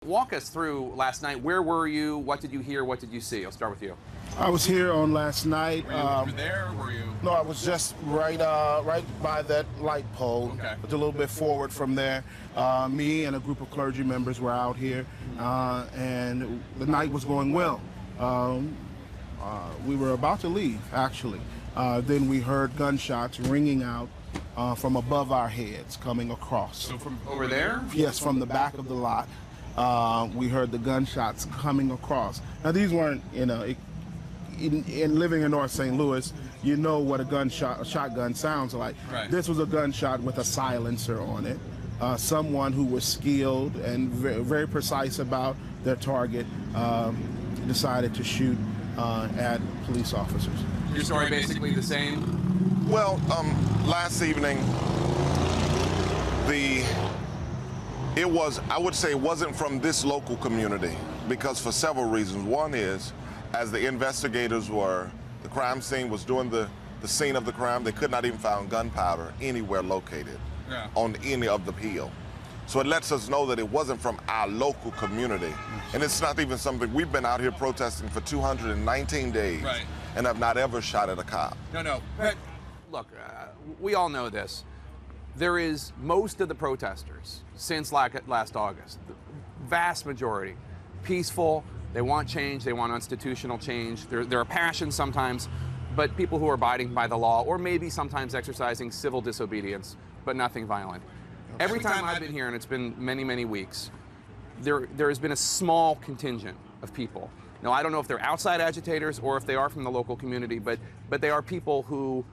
walk us through last night. Where were you? What did you hear? What did you see? I'll start with you. I was here on last night. Were you over there? Were you? No, I was just right by that light pole. Okay. Just a little bit forward from there. Me and a group of clergy members were out here, and the night was going well. We were about to leave, actually. Then we heard gunshots ringing out from above our heads coming across. So from over there? Yes, from the back of the lot. We heard the gunshots coming across. Now, these weren't, in living in North St. Louis, you know what a shotgun sounds like. Right. This was a gunshot with a silencer on it. Someone who was skilled and very, very precise about their target decided to shoot at police officers. Your story basically the same? Well, last evening, I would say it wasn't from this local community, because for several reasons. One is, as the investigators the crime scene was doing the scene of the crime, they could not even find gunpowder anywhere located on any of the peel. So it lets us know that it wasn't from our local community. And it's not even something, we've been out here protesting for 219 days and have not ever shot at a cop. No. But look, we all know this. There is most of the protesters since last August, the vast majority, peaceful. They want change. They want institutional change. There are passions sometimes, but people who are abiding by the law, or maybe sometimes exercising civil disobedience, but nothing violent. Every time I've been here, and it's been many, many weeks, there has been a small contingent of people. Now, I don't know if they're outside agitators or if they are from the local community, but they are people who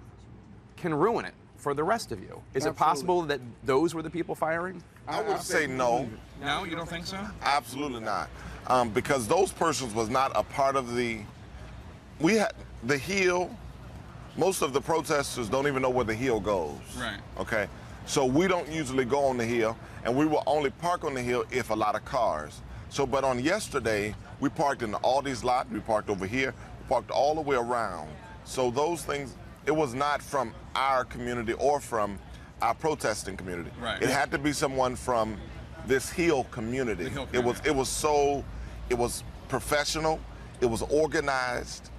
can ruin it for the rest of you. Is it possible that those were the people firing? I would say no. No, you don't think so? Absolutely not. Because those persons was not a part of the hill. Most of the protesters don't even know where the hill goes. Right. Okay. So we don't usually go on the hill, and we will only park on the hill if a lot of cars. So, but on yesterday, we parked in the Aldi's lot, we parked over here, we parked all the way around. So those things, it was not from our community or from our protesting community. Right. It had to be someone from this hill community. The hill community. It was professional, it was organized,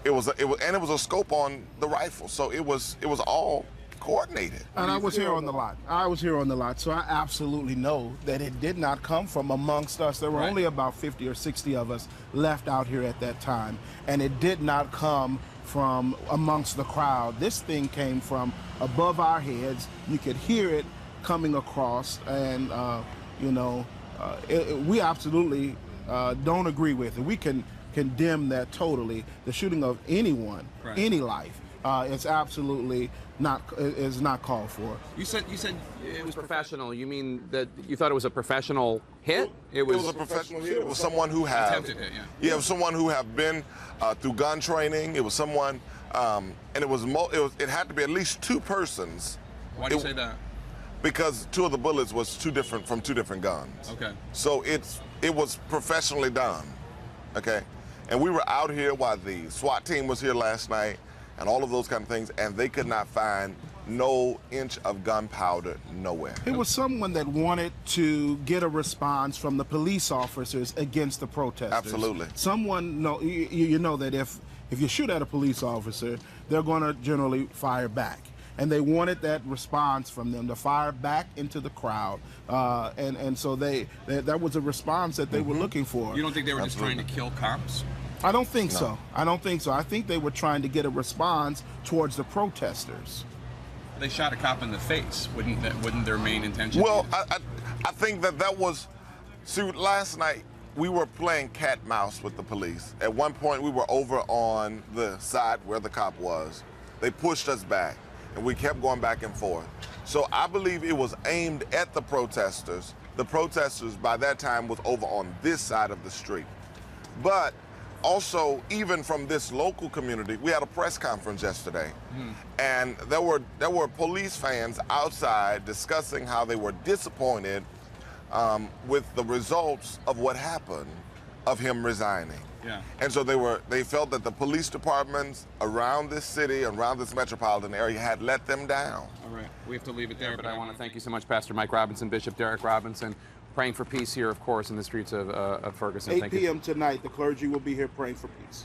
it was a scope on the rifle. So it was all coordinated. And I was here on the lot. So I absolutely know that it did not come from amongst us. There were only about 50 or 60 of us left out here at that time. And it did not come from amongst the crowd. This thing came from above our heads. You could hear it coming across. And, we absolutely don't agree with it. We can condemn that totally. The shooting of anyone, any life, it's absolutely not called for. You said it was professional. You mean that you thought it was a professional hit? It was a professional hit. It was someone who had attempted it. Yeah. It was someone who had been through gun training. It was someone, and it had to be at least two persons. Why do you say that? Because two of the bullets was from two different guns. Okay. So it was professionally done. Okay. And we were out here while the SWAT team was here last night, and all of those kind of things, and they could not find no inch of gunpowder nowhere. It was someone that wanted to get a response from the police officers against the protesters. Absolutely. Someone, you know that if you shoot at a police officer, they're going to generally fire back. And they wanted that response from them to fire back into the crowd, and so that was a response that they were looking for. You don't think they were just trying to kill cops? I don't think so. I don't think so. I think they were trying to get a response towards the protesters. They shot a cop in the face. Wouldn't their main intention? Well, I think that was. See, last night we were playing cat mouse with the police. At one point, we were over on the side where the cop was. They pushed us back, and we kept going back and forth. So I believe it was aimed at the protesters. The protesters, by that time, was over on this side of the street. But also, even from this local community, we had a press conference yesterday, and there were police fans outside discussing how they were disappointed with the results of what happened, of him resigning. Yeah. And so they felt that the police departments around this city, around this metropolitan area, had let them down. All right, we have to leave it there, but I want to thank you so much, Pastor Mike Robinson, Bishop Derek Robinson. praying for peace here, of course, in the streets of Ferguson. 8 Thank you. p.m. tonight, the clergy will be here praying for peace.